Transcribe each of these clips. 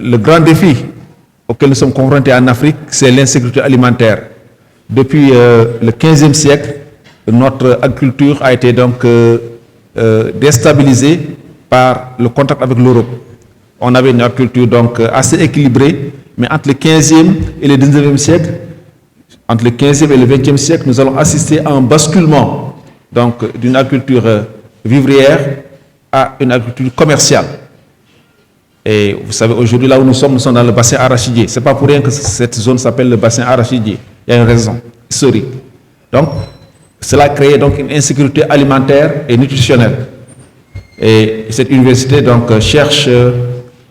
le grand défi auquel nous sommes confrontés en Afrique, c'est l'insécurité alimentaire. Depuis le 15e siècle, notre agriculture a été donc déstabilisée par le contact avec l'Europe. On avait une agriculture donc assez équilibrée, mais entre le 15e et le 19e siècle, entre le 15e et le 20e siècle, nous allons assister à un basculement donc d'une agriculture vivrière à une agriculture commerciale. Et vous savez, aujourd'hui, là où nous sommes dans le bassin arachidier. Ce n'est pas pour rien que cette zone s'appelle le bassin arachidier. Il y a une raison historique. Donc, cela a créé donc une insécurité alimentaire et nutritionnelle. Et cette université donc cherche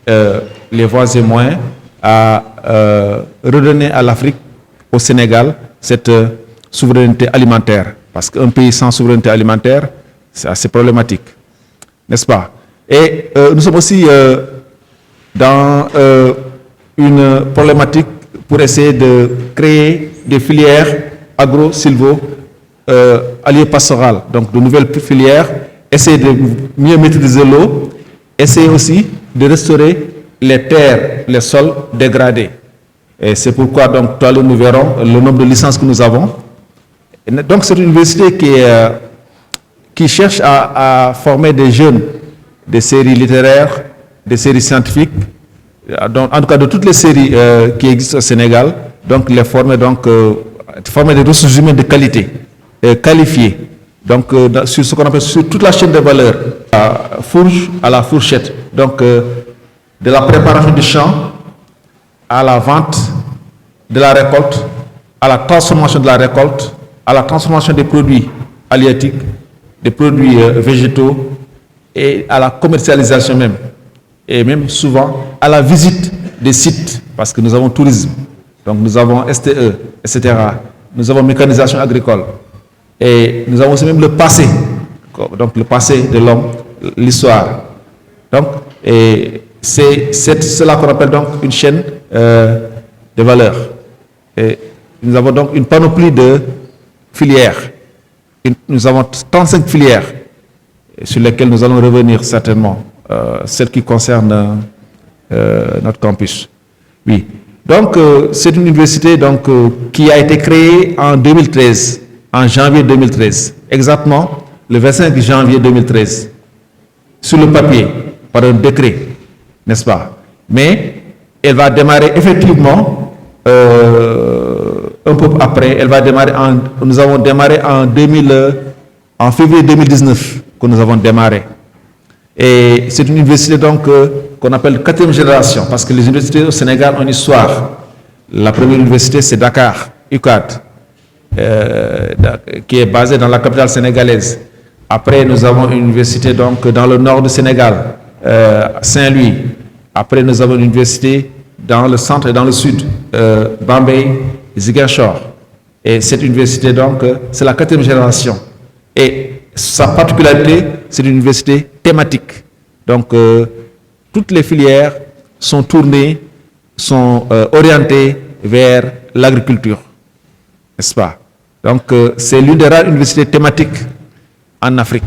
les voies et moyens à redonner à l'Afrique, au Sénégal, cette souveraineté alimentaire. Parce qu'un pays sans souveraineté alimentaire, c'est assez problématique. N'est-ce pas? Et nous sommes aussi dans une problématique pour essayer de créer des filières agro-silvo alliées pastorales, donc de nouvelles filières, essayer de mieux maîtriser l'eau, essayer aussi de restaurer les terres, les sols dégradés. Et c'est pourquoi donc tout à l'heure nous verrons le nombre de licences que nous avons. Et donc c'est une université qui cherche à former des jeunes, des séries littéraires, des séries scientifiques, donc, en tout cas de toutes les séries qui existent au Sénégal, donc les former, donc former des ressources humaines de qualité, qualifiées, donc sur ce qu'on appelle sur toute la chaîne de valeur, à la fourche à la fourchette, donc de la préparation du champ à la vente de la récolte, à la transformation de la récolte, à la transformation des produits halieutiques, des produits végétaux et à la commercialisation même. Et même souvent à la visite des sites, parce que nous avons tourisme, donc nous avons STE, etc. Nous avons mécanisation agricole. Et nous avons aussi même le passé, donc le passé de l'homme, l'histoire. Donc, c'est cela qu'on appelle donc une chaîne de valeur. Et nous avons donc une panoplie de filières. Nous avons 35 filières sur lesquelles nous allons revenir certainement, celles qui concernent notre campus. Oui. Donc, c'est une université donc, qui a été créée en 2013, en janvier 2013, exactement le 25 janvier 2013, sur le papier, par un décret, n'est-ce pas? Mais elle va démarrer effectivement un peu après. Elle va démarrer nous avons démarré en février 2019 que nous avons démarré. Et c'est une université donc qu'on appelle 4e génération, parce que les universités au Sénégal ont une histoire. La première université, c'est Dakar, UCAD, qui est basée dans la capitale sénégalaise. Après, nous avons une université donc dans le nord du Sénégal, Saint-Louis. Après, nous avons une université dans le centre et dans le sud, Bambey, Ziguinchor. Et cette université donc, c'est la 4e génération. Et sa particularité, c'est une université thématique. Donc, toutes les filières sont tournées, sont orientées vers l'agriculture, n'est-ce pas? Donc, c'est l'une des rares universités thématiques en Afrique.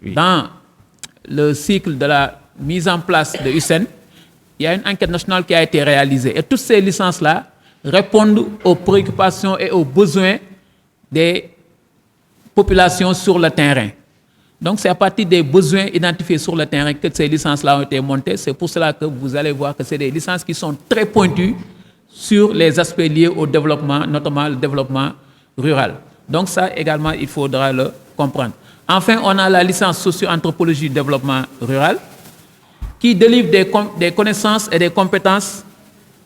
Oui. Dans le cycle de la mise en place de USEN, il y a une enquête nationale qui a été réalisée. Et toutes ces licences-là répondent aux préoccupations et aux besoins des populations sur le terrain. Donc, c'est à partir des besoins identifiés sur le terrain que ces licences-là ont été montées. C'est pour cela que vous allez voir que c'est des licences qui sont très pointues sur les aspects liés au développement, notamment le développement rural. Donc, ça également, il faudra le comprendre. Enfin, on a la licence socio-anthropologie du développement rural qui délivre des connaissances et des compétences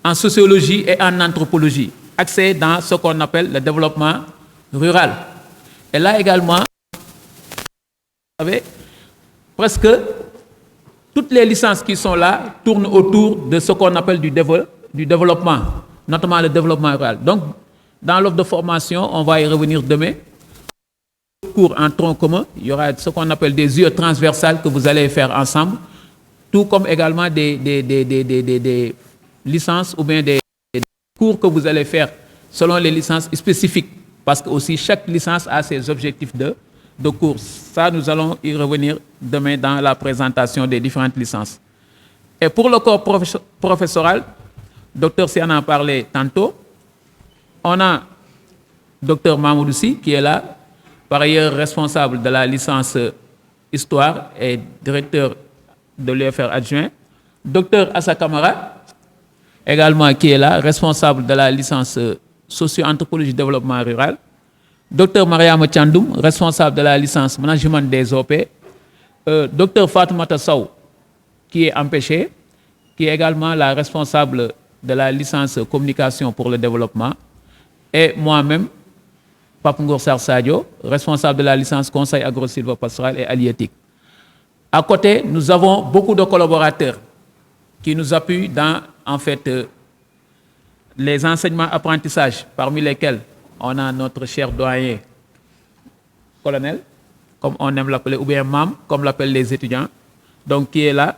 en sociologie et en anthropologie, axées dans ce qu'on appelle le développement rural. Et là également, vous savez, presque toutes les licences qui sont là tournent autour de ce qu'on appelle du développement, notamment le développement rural. Donc, dans l'offre de formation, on va y revenir demain. Cours en tronc commun, il y aura ce qu'on appelle des UE transversales que vous allez faire ensemble, tout comme également des licences ou bien des cours que vous allez faire selon les licences spécifiques, parce que aussi chaque licence a ses objectifs de cours. Ça, nous allons y revenir demain dans la présentation des différentes licences. Et pour le corps professoral, Dr Sy en a parlé tantôt, on a Dr Mahmoud Sy qui est là, par ailleurs responsable de la licence Histoire et directeur de l'UFR adjoint. Dr Assa Kamara, également qui est là, responsable de la licence Socio-anthropologie développement rural. Dr Mariama Thiandoum, responsable de la licence Management des OP. Dr Fatoumata Sow, qui est empêché, qui est également la responsable de la licence Communication pour le développement. Et moi-même, Pape Ngor Sarr Sadio, responsable de la licence Conseil agro-sylvo-pastoral et halieutique. À côté, nous avons beaucoup de collaborateurs qui nous appuient dans, en fait, les enseignements apprentissages, parmi lesquels on a notre cher doyen colonel, comme on aime l'appeler, ou bien MAM, comme l'appellent les étudiants, donc qui est là,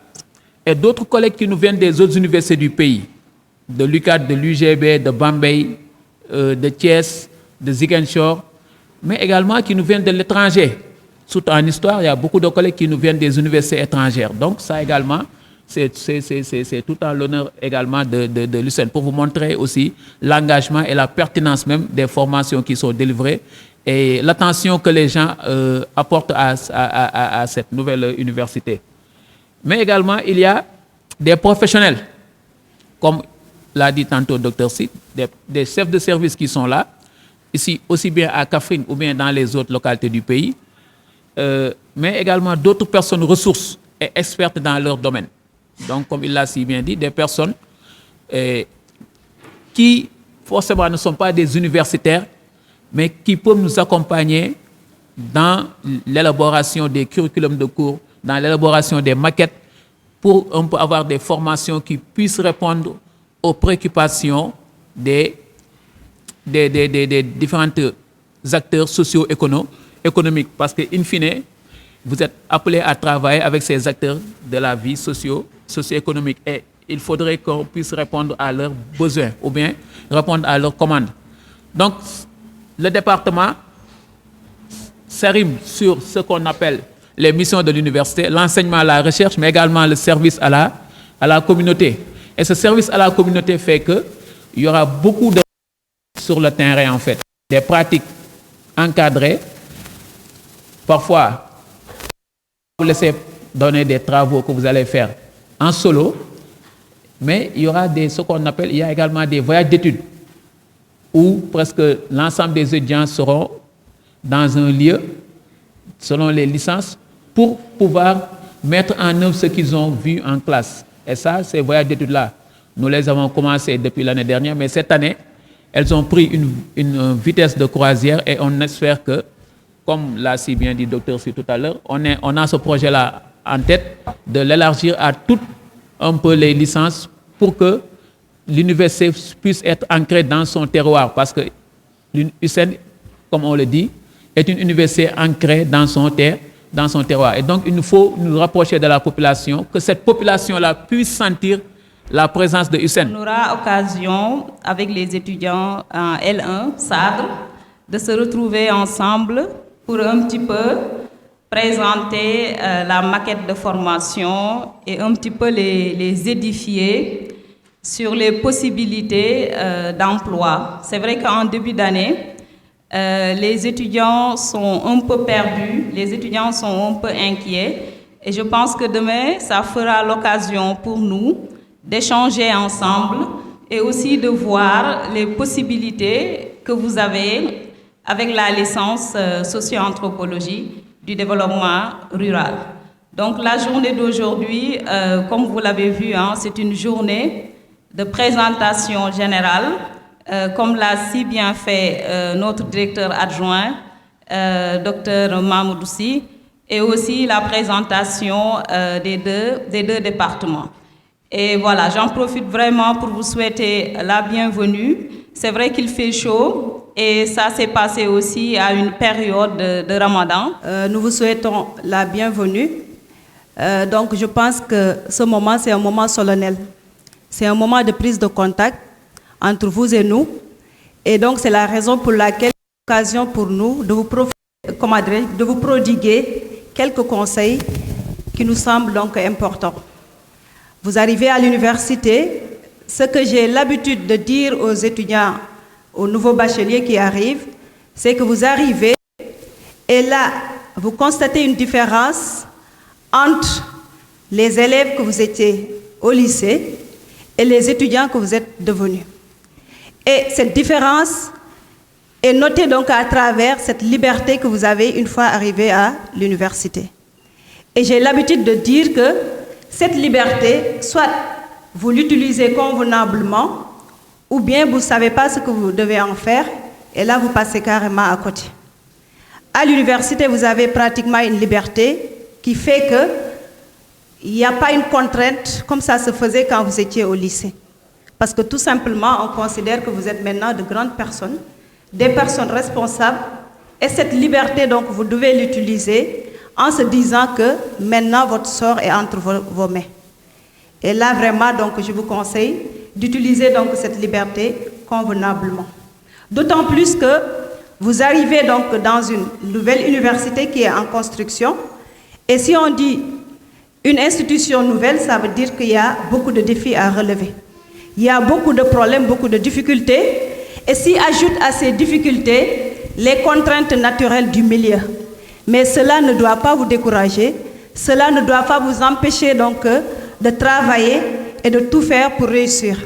et d'autres collègues qui nous viennent des autres universités du pays, de l'UCAD, de l'UGB, de Bambey, de Thiès, de Ziguinchor, mais également qui nous viennent de l'étranger. Surtout en histoire, il y a beaucoup de collègues qui nous viennent des universités étrangères. Donc ça également, c'est tout en l'honneur également de l'USN, pour vous montrer aussi l'engagement et la pertinence même des formations qui sont délivrées et l'attention que les gens apportent à cette nouvelle université. Mais également, il y a des professionnels, comme l'a dit tantôt Dr Sy, des chefs de service qui sont là, ici aussi bien à Kaffrine ou bien dans les autres localités du pays, mais également d'autres personnes ressources et expertes dans leur domaine. Donc, comme il l'a si bien dit, des personnes qui, forcément, ne sont pas des universitaires, mais qui peuvent nous accompagner dans l'élaboration des curriculums de cours, dans l'élaboration des maquettes, pour on peut avoir des formations qui puissent répondre aux préoccupations des différents acteurs socio-économiques. Parce que, in fine, vous êtes appelés à travailler avec ces acteurs de la vie socio-économique. Et il faudrait qu'on puisse répondre à leurs besoins ou bien répondre à leurs commandes. Donc, le département s'arrime sur ce qu'on appelle les missions de l'université, l'enseignement à la recherche, mais également le service à la communauté. Et ce service à la communauté fait qu'il y aura beaucoup de sur le terrain, en fait, des pratiques encadrées. Parfois, vous laissez donner des travaux que vous allez faire en solo, mais il y aura ce qu'on appelle, il y a également des voyages d'études où presque l'ensemble des étudiants seront dans un lieu, selon les licences, pour pouvoir mettre en œuvre ce qu'ils ont vu en classe. Et ça, ces voyages d'études-là, nous les avons commencés depuis l'année dernière, mais cette année, elles ont pris une vitesse de croisière et on espère que, comme l'a si bien dit Dr Sy tout à l'heure, on a ce projet-là en tête de l'élargir à toutes un peu les licences pour que l'université puisse être ancrée dans son terroir. Parce que l'USN, comme on le dit, est une université ancrée dans son terroir. Et donc, il nous faut nous rapprocher de la population, que cette population-là puisse sentir la présence de USN. On aura occasion, avec les étudiants en L1, SADRE, de se retrouver ensemble pour un petit peu présenter la maquette de formation et un petit peu les édifier sur les possibilités d'emploi. C'est vrai qu'en début d'année, les étudiants sont un peu perdus, les étudiants sont un peu inquiets et je pense que demain, ça fera l'occasion pour nous d'échanger ensemble et aussi de voir les possibilités que vous avez avec la licence socio-anthropologie du développement rural. Donc la journée d'aujourd'hui, comme vous l'avez vu, hein, c'est une journée de présentation générale, comme l'a si bien fait notre directeur adjoint, Dr Mahmoud Sy, et aussi la présentation des deux départements. Et voilà, j'en profite vraiment pour vous souhaiter la bienvenue. C'est vrai qu'il fait chaud et ça s'est passé aussi à une période de Ramadan. Nous vous souhaitons la bienvenue. Donc je pense que ce moment, c'est un moment solennel. C'est un moment de prise de contact entre vous et nous. Et donc c'est la raison pour laquelle c'est l'occasion pour nous de vous prodiguer quelques conseils qui nous semblent donc importants. Vous arrivez à l'université, ce que j'ai l'habitude de dire aux étudiants, aux nouveaux bacheliers qui arrivent, c'est que vous arrivez et là, vous constatez une différence entre les élèves que vous étiez au lycée et les étudiants que vous êtes devenus. Et cette différence est notée donc à travers cette liberté que vous avez une fois arrivé à l'université. Et j'ai l'habitude de dire que cette liberté, soit vous l'utilisez convenablement, ou bien vous ne savez pas ce que vous devez en faire, et là vous passez carrément à côté. À l'université, vous avez pratiquement une liberté qui fait qu'il n'y a pas une contrainte comme ça se faisait quand vous étiez au lycée. Parce que tout simplement, on considère que vous êtes maintenant de grandes personnes, des personnes responsables, et cette liberté, donc, vous devez l'utiliser en se disant que maintenant, votre sort est entre vos mains. Et là, vraiment, donc, je vous conseille d'utiliser donc cette liberté convenablement. D'autant plus que vous arrivez donc dans une nouvelle université qui est en construction. Et si on dit une institution nouvelle, ça veut dire qu'il y a beaucoup de défis à relever. Il y a beaucoup de problèmes, beaucoup de difficultés. Et s'y ajoutent à ces difficultés les contraintes naturelles du milieu. Mais cela ne doit pas vous décourager. Cela ne doit pas vous empêcher donc de travailler et de tout faire pour réussir.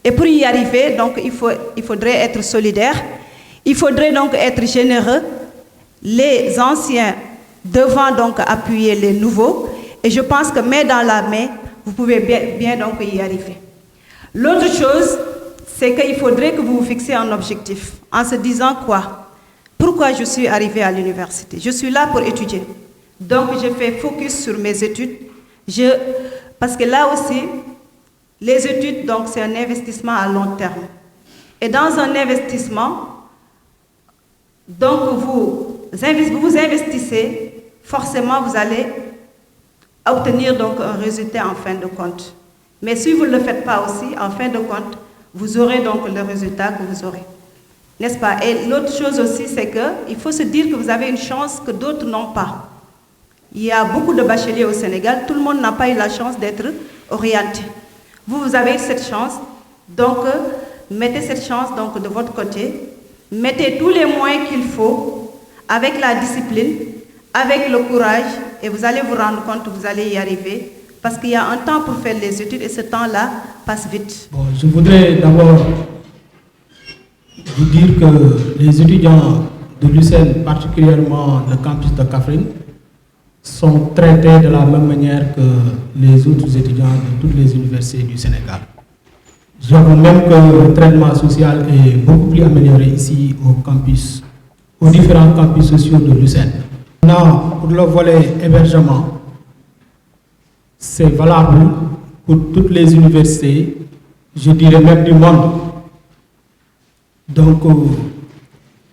Et pour y arriver, donc, il faudrait être solidaire. Il faudrait donc être généreux. Les anciens devant donc appuyer les nouveaux. Et je pense que main dans la main, vous pouvez bien donc y arriver. L'autre chose, c'est qu'il faudrait que vous vous fixiez un objectif en se disant quoi? Pourquoi je suis arrivé à l'université? Je suis là pour étudier. Donc, je fais focus sur mes études. Parce que là aussi, les études, donc, c'est un investissement à long terme. Et dans un investissement, donc, vous investissez, forcément, vous allez obtenir donc un résultat en fin de compte. Mais si vous ne le faites pas aussi, en fin de compte, vous aurez donc le résultat que vous aurez. N'est-ce pas? Et l'autre chose aussi, c'est qu'il faut se dire que vous avez une chance que d'autres n'ont pas. Il y a beaucoup de bacheliers au Sénégal, tout le monde n'a pas eu la chance d'être orienté. Vous avez cette chance, donc mettez cette chance donc, de votre côté, mettez tous les moyens qu'il faut, avec la discipline, avec le courage, et vous allez vous rendre compte que vous allez y arriver, parce qu'il y a un temps pour faire les études, et ce temps-là passe vite. Bon, je voudrais d'abord vous dire que les étudiants de l'UCN, particulièrement le campus de Kaffrine, sont traités de la même manière que les autres étudiants de toutes les universités du Sénégal. J'avoue même que le traitement social est beaucoup plus amélioré ici au campus, aux différents campus sociaux de l'UCN. Maintenant, pour le volet hébergement, c'est valable pour toutes les universités, je dirais même du monde. Donc,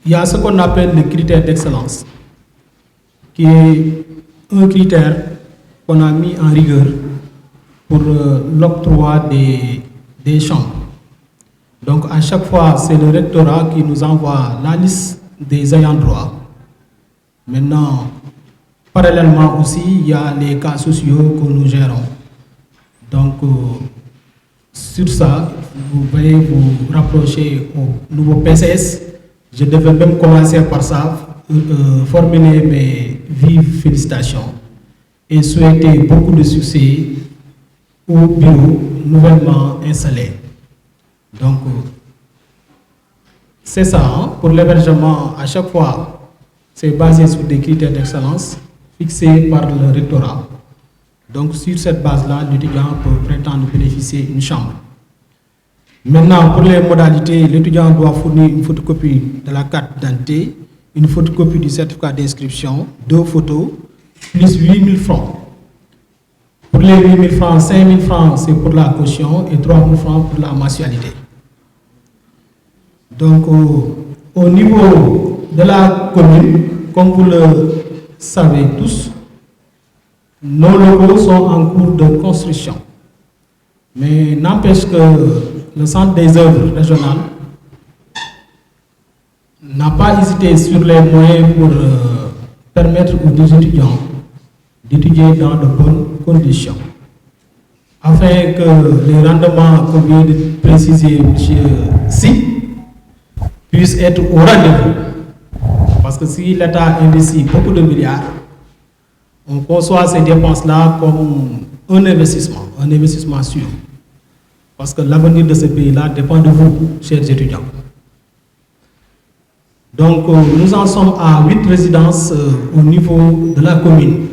il y a ce qu'on appelle le critère d'excellence, qui est un critère qu'on a mis en rigueur pour l'octroi des chambres. Donc, à chaque fois, c'est le rectorat qui nous envoie la liste des ayants droit. Maintenant, parallèlement aussi, il y a les cas sociaux que nous gérons. Donc, sur ça, vous pouvez vous rapprocher au nouveau PCS. Je devais même commencer par ça, formuler mes vives félicitations et souhaiter beaucoup de succès au bureau nouvellement installé. Donc, c'est ça, hein? Pour l'hébergement, à chaque fois, c'est basé sur des critères d'excellence fixés par le rectorat. Donc, sur cette base-là, l'étudiant peut prétendre bénéficier d'une chambre. Maintenant, pour les modalités, l'étudiant doit fournir une photocopie de la carte d'identité, une photocopie du certificat d'inscription, 2 photos, plus 8 000 francs. Pour les 8 000 francs, 5 000 francs, c'est pour la caution et 3 000 francs pour la mensualité. Donc, au niveau de la commune, comme vous le savez tous, nos locaux sont en cours de construction. Mais n'empêche que le centre des œuvres régionales n'a pas hésité sur les moyens pour permettre aux étudiants d'étudier dans de bonnes conditions. afin que les rendements que vient de préciser M. Si puissent être au rendez-vous. Parce que si l'État investit beaucoup de milliards, on conçoit ces dépenses-là comme un investissement sûr. Parce que l'avenir de ce pays-là dépend de vous, chers étudiants. Donc, nous en sommes à 8 résidences au niveau de la commune.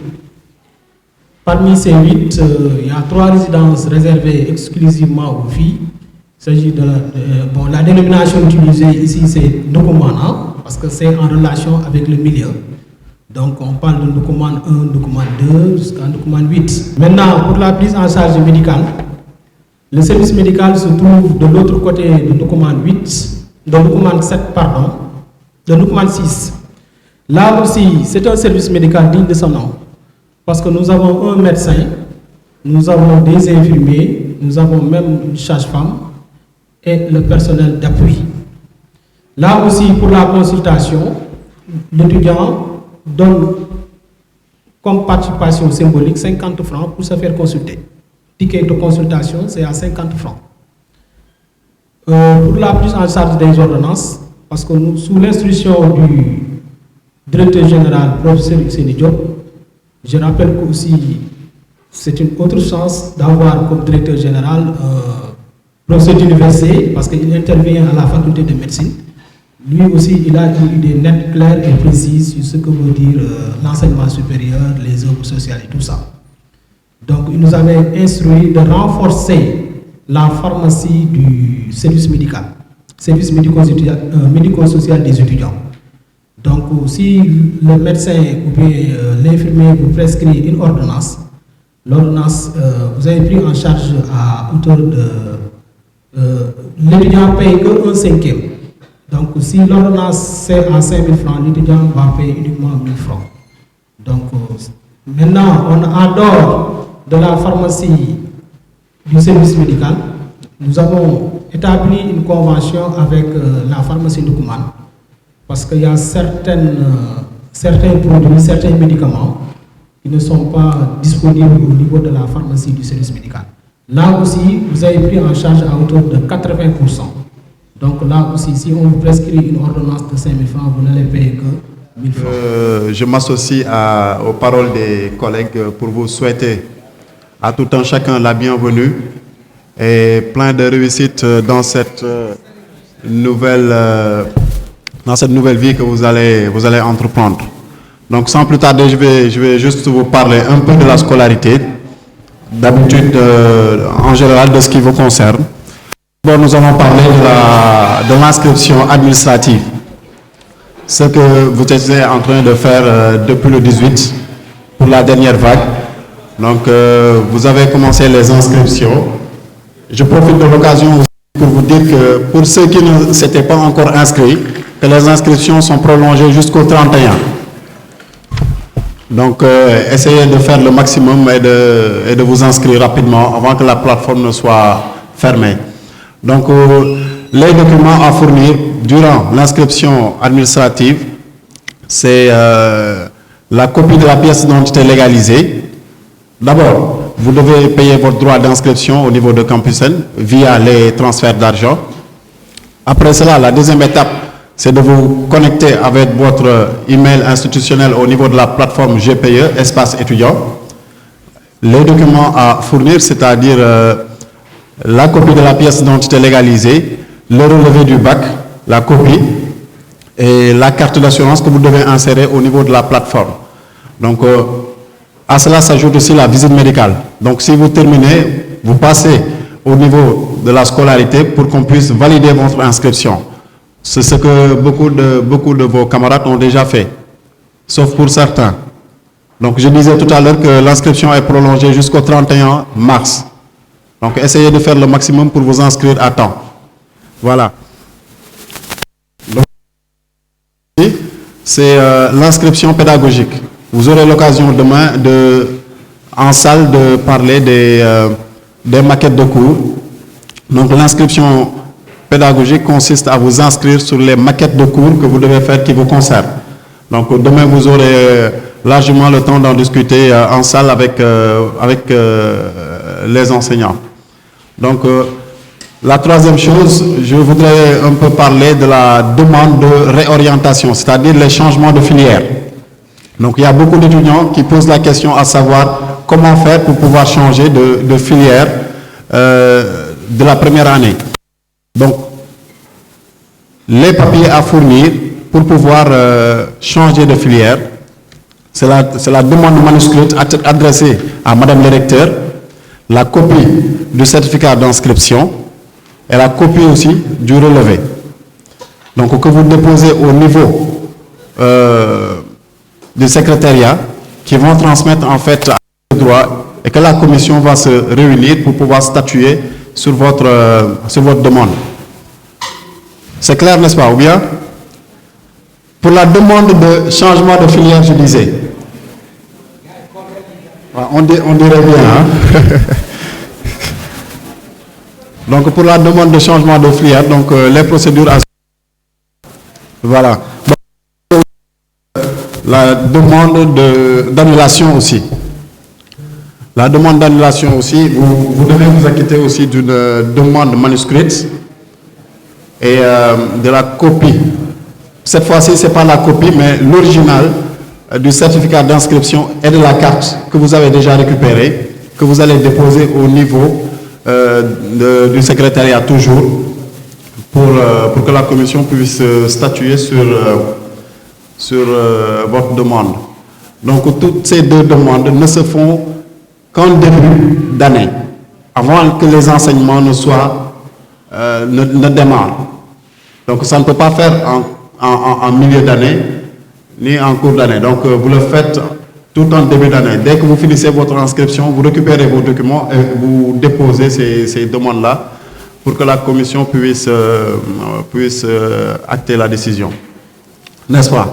Parmi ces 8, il y a 3 résidences réservées exclusivement aux filles. Il s'agit de la dénomination utilisée ici, c'est Ndokumana, parce que c'est en relation avec le milieu. Donc, on parle de Ndokumane 1, Ndokumane 2, jusqu'à Ndokumane 8. Maintenant, pour la prise en charge médicale, le service médical se trouve de l'autre côté de Ndokumane 8, de Ndokumane 7, pardon, de Ndokumane 6. Là aussi, c'est un service médical digne de son nom, parce que nous avons un médecin, nous avons des infirmiers, nous avons même une sage-femme et le personnel d'appui. Là aussi, pour la consultation, l'étudiant donne comme participation symbolique 50 francs pour se faire consulter. Ticket de consultation, c'est à 50 francs. Pour la prise en charge des ordonnances, parce que nous, sous l'instruction du directeur général, professeur Xeni Diop, je rappelle que aussi c'est une autre chance d'avoir comme directeur général professeur d'université, parce qu'il intervient à la faculté de médecine. Lui aussi, il a une idée nette, claire et précise sur ce que veut dire l'enseignement supérieur, les œuvres sociales et tout ça. Donc, il nous avait instruit de renforcer la pharmacie du service médical, service médico-social des étudiants. Donc, si le médecin ou bien l'infirmier vous prescrit une ordonnance, l'ordonnance, vous avez pris en charge à hauteur de... l'étudiant paye que 1/5. Donc, si l'ordonnance c'est à 5 000 francs, l'étudiant va payer uniquement 1 000 francs. Donc, maintenant, en dehors de la pharmacie du service médical, nous avons établi une convention avec la pharmacie de Ndokumane, parce qu'il y a certains produits, certains médicaments qui ne sont pas disponibles au niveau de la pharmacie du service médical. Là aussi, vous avez pris en charge à hauteur de 80%. Donc là aussi, si on vous prescrit une ordonnance de 5 000 francs, vous n'allez payer que 1 000 francs. Je m'associe aux paroles des collègues pour vous souhaiter à tout un chacun la bienvenue et plein de réussite dans cette nouvelle vie que vous allez entreprendre. Donc sans plus tarder, je vais juste vous parler un peu de la scolarité, d'habitude en général de ce qui vous concerne. D'abord, nous allons parler de l'inscription administrative, ce que vous étiez en train de faire depuis le 18 pour la dernière vague. Donc, vous avez commencé les inscriptions. Je profite de l'occasion pour vous dire que pour ceux qui ne s'étaient pas encore inscrits, que les inscriptions sont prolongées jusqu'au 31. Donc, essayez de faire le maximum et de vous inscrire rapidement avant que la plateforme ne soit fermée. Donc, les documents à fournir durant l'inscription administrative, c'est la copie de la pièce d'identité légalisée. D'abord, vous devez payer votre droit d'inscription au niveau de Campusen via les transferts d'argent. Après cela, la deuxième étape, c'est de vous connecter avec votre email institutionnel au niveau de la plateforme GPE, Espace étudiant. Les documents à fournir, c'est-à-dire la copie de la pièce d'identité légalisée, le relevé du bac, la copie et la carte d'assurance que vous devez insérer au niveau de la plateforme. Donc, à cela s'ajoute aussi la visite médicale. Donc, si vous terminez, vous passez au niveau de la scolarité pour qu'on puisse valider votre inscription. C'est ce que beaucoup de vos camarades ont déjà fait, sauf pour certains. Donc, je disais tout à l'heure que l'inscription est prolongée jusqu'au 31 mars. Donc, essayez de faire le maximum pour vous inscrire à temps. Voilà. C'est l'inscription pédagogique. Vous aurez l'occasion demain en salle de parler des maquettes de cours. Donc, l'inscription pédagogique consiste à vous inscrire sur les maquettes de cours que vous devez faire qui vous concernent. Donc, demain, vous aurez largement le temps d'en discuter en salle avec les enseignants. Donc, la troisième chose, je voudrais un peu parler de la demande de réorientation, c'est-à-dire les changements de filière. Donc, il y a beaucoup d'étudiants qui posent la question à savoir comment faire pour pouvoir changer de filière de la première année. Donc, les papiers à fournir pour pouvoir changer de filière, c'est la demande manuscrite adressée à Madame le recteur, la copie du certificat d'inscription et la copie aussi du relevé. Donc, que vous déposez au niveau du secrétariat qui vont transmettre en fait le droit et que la commission va se réunir pour pouvoir statuer sur votre demande. C'est clair, n'est-ce pas? Ou bien, pour la demande de changement de filière, je disais. On dirait bien. Hein? Donc, pour la demande de changement de filière, donc les procédures à... Voilà. Donc, la demande d'annulation aussi. La demande d'annulation aussi, vous devez vous acquitter aussi d'une demande manuscrite et de la copie. Cette fois-ci, ce n'est pas la copie, mais l'original du certificat d'inscription et de la carte que vous avez déjà récupérée, que vous allez déposer au niveau du secrétariat toujours, pour que la commission puisse statuer sur votre demande. Donc, toutes ces deux demandes ne se font qu'en début d'année, avant que les enseignements ne démarrent. Donc, ça ne peut pas faire en milieu d'année, ni en cours d'année. Donc, vous le faites tout en début d'année. Dès que vous finissez votre inscription, vous récupérez vos documents et vous déposez ces demandes-là pour que la commission puisse acter la décision. N'est-ce pas?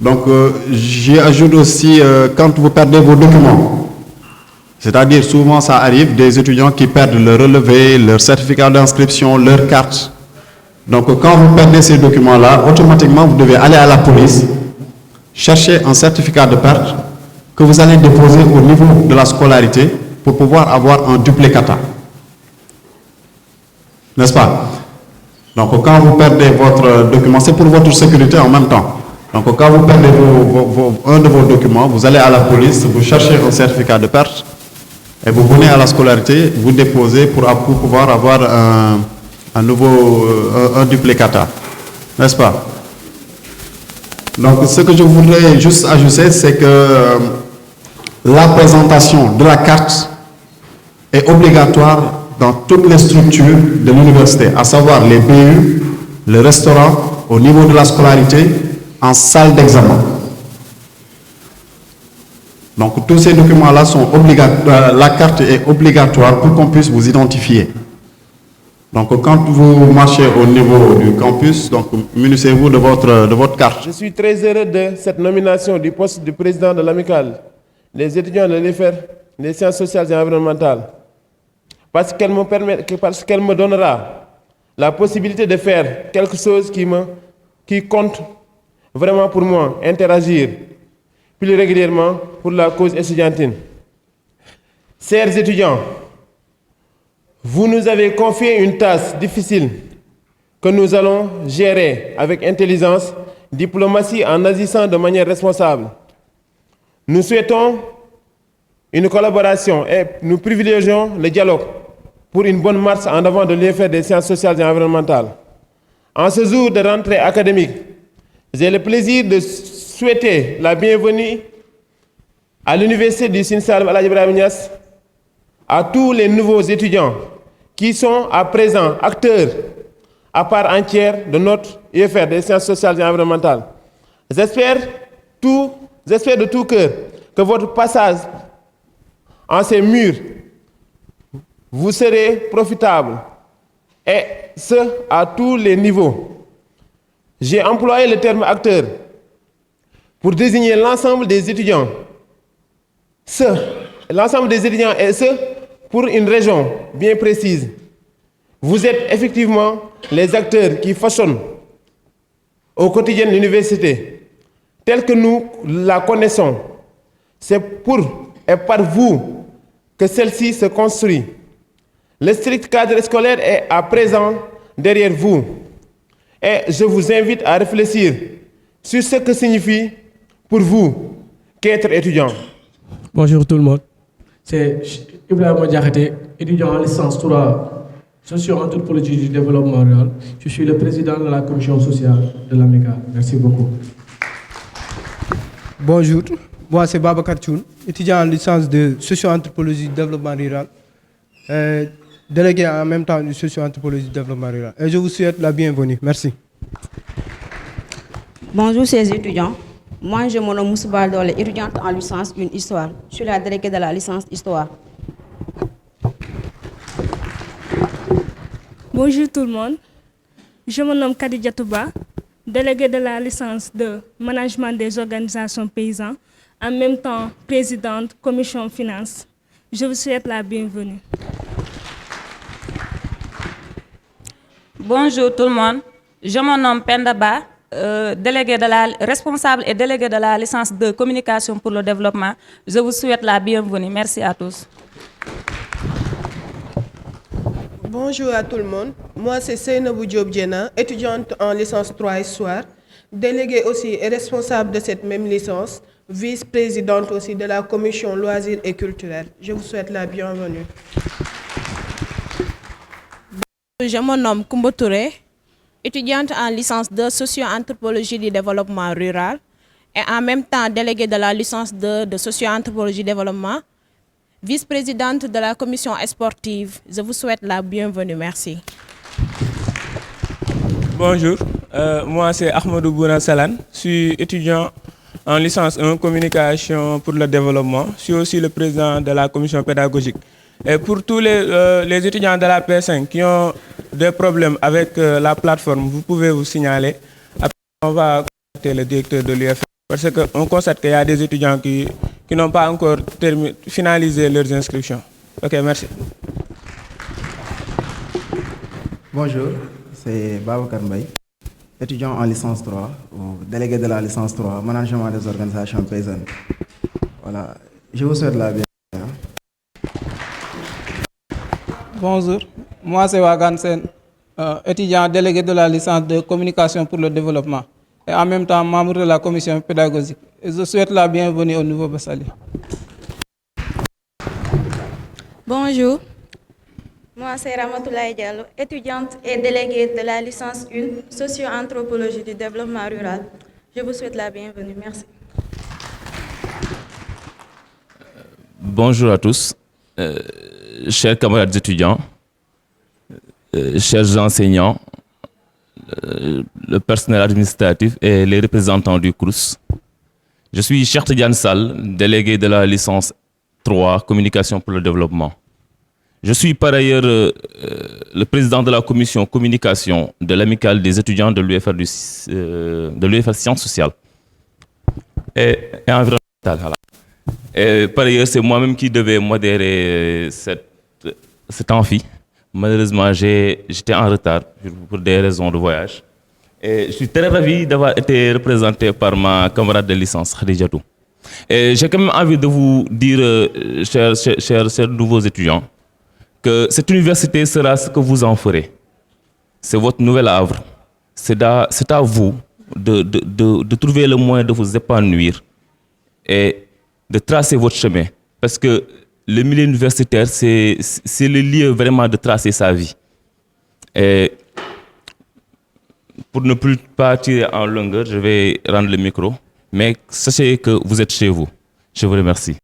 Donc, j'y ajoute aussi, quand vous perdez vos documents, c'est-à-dire souvent ça arrive, des étudiants qui perdent leur relevé, leur certificat d'inscription, leur carte. Donc, quand vous perdez ces documents-là, automatiquement, vous devez aller à la police, chercher un certificat de perte que vous allez déposer au niveau de la scolarité pour pouvoir avoir un duplicata. N'est-ce pas? Donc, quand vous perdez votre document, c'est pour votre sécurité en même temps. Donc, quand vous perdez un de vos documents, vous allez à la police, vous cherchez un certificat de perte et vous venez à la scolarité, vous déposez pour pouvoir avoir un duplicata. N'est-ce pas? Donc, ce que je voudrais juste ajouter, c'est que la présentation de la carte est obligatoire dans toutes les structures de l'université, à savoir les BU, le restaurant, au niveau de la scolarité, en salle d'examen. Donc, tous ces documents-là sont obligatoires. La carte est obligatoire pour qu'on puisse vous identifier. Donc, quand vous marchez au niveau du campus, donc, munissez-vous de votre carte. Je suis très heureux de cette nomination du poste du président de l'amicale des étudiants de l'EFR, des sciences sociales et environnementales, parce qu'elle me donnera la possibilité de faire quelque chose qui compte vraiment pour moi, interagir plus régulièrement pour la cause estudiantine. Chers étudiants, vous nous avez confié une tâche difficile que nous allons gérer avec intelligence, diplomatie en agissant de manière responsable. Nous souhaitons une collaboration et nous privilégions le dialogue pour une bonne marche en avant de l'EFR des sciences sociales et environnementales. En ce jour de rentrée académique, j'ai le plaisir de souhaiter la bienvenue à l'Université du Sine Saloum El Hadji Ibrahima Niass à tous les nouveaux étudiants qui sont à présent acteurs à part entière de notre UFR des sciences sociales et environnementales. J'espère de tout cœur que votre passage en ces murs vous serez profitable, et ce, à tous les niveaux. J'ai employé le terme acteur pour désigner l'ensemble des étudiants. L'ensemble des étudiants et ce, pour une raison bien précise. Vous êtes effectivement les acteurs qui façonnent au quotidien l'université telle que nous la connaissons. C'est pour et par vous que celle-ci se construit. Le strict cadre scolaire est à présent derrière vous. Et je vous invite à réfléchir sur ce que signifie pour vous qu'être étudiant. Bonjour tout le monde. C'est Ibrahima Diakhaté, étudiant en licence 3 socio-anthropologie du développement rural. Je suis le président de la commission sociale de l'AMICAL. Merci beaucoup. Bonjour, moi c'est Babacar Tchoun, étudiant en licence de socio-anthropologie du développement rural, délégué en même temps du socio-anthropologie du développement rural. Et je vous souhaite la bienvenue. Merci. Bonjour chers étudiants. Moi je me nomme Moussa Baldole, étudiante en licence 1 Histoire. Je suis la déléguée de la licence Histoire. Bonjour tout le monde. Je me nomme Khadija Touba, déléguée de la licence de Management des organisations paysannes, en même temps présidente commission finance. Je vous souhaite la bienvenue. Bonjour tout le monde. Je me nomme Pendaba, responsable et déléguée de la licence de communication pour le développement. Je vous souhaite la bienvenue. Merci à tous. Bonjour à tout le monde. Moi, c'est Seynabou Diop Diena, étudiante en licence 3 Histoire, déléguée aussi et responsable de cette même licence, vice-présidente aussi de la commission loisirs et culturels. Je vous souhaite la bienvenue. Je me nomme Koumba Touré, étudiante en licence de socio-anthropologie du développement rural et en même temps déléguée de la licence de socio-anthropologie du développement, vice-présidente de la commission sportive. Je vous souhaite la bienvenue. Merci. Bonjour, moi c'est Ahmadou Bouna Salan, je suis étudiant en licence 1 communication pour le développement. Je suis aussi le président de la commission pédagogique. Et pour tous les étudiants de la P5 qui ont des problèmes avec la plateforme, vous pouvez vous signaler. Après, on va contacter le directeur de l'UFR parce qu'on constate qu'il y a des étudiants qui n'ont pas encore finalisé leurs inscriptions. Ok, merci. Bonjour, c'est Babacar Mbaye, étudiant en licence 3, ou délégué de la licence 3, management des organisations paysannes. Voilà, je vous souhaite la bienvenue. Bonjour, moi c'est Wagan Sen, étudiant délégué de la licence de communication pour le développement et en même temps membre de la commission pédagogique. Et je souhaite la bienvenue au nouveau Bassali. Bonjour, moi c'est Ramatoulaye Diallo, étudiante et déléguée de la licence 1 socio-anthropologie du développement rural. Je vous souhaite la bienvenue. Merci. Bonjour à tous. Chers camarades étudiants, chers enseignants, le personnel administratif et les représentants du CROUS. Je suis Cheikh Tidiane Sall, délégué de la licence 3, communication pour le développement. Je suis par ailleurs le président de la commission communication de l'amicale des étudiants de l'UFR Sciences sociales et environnementales. Voilà. Et par ailleurs, c'est moi-même qui devais modérer cet amphi. Malheureusement, j'étais en retard pour des raisons de voyage. Et je suis très ravi d'avoir été représenté par ma camarade de licence, Khadija Tou. Et j'ai quand même envie de vous dire, chers nouveaux étudiants, que cette université sera ce que vous en ferez. C'est votre nouvel havre. C'est à vous de trouver le moyen de vous épanouir et de tracer votre chemin. Parce que le milieu universitaire, c'est le lieu vraiment de tracer sa vie. Et pour ne plus pas tirer en longueur, je vais rendre le micro. Mais sachez que vous êtes chez vous. Je vous remercie.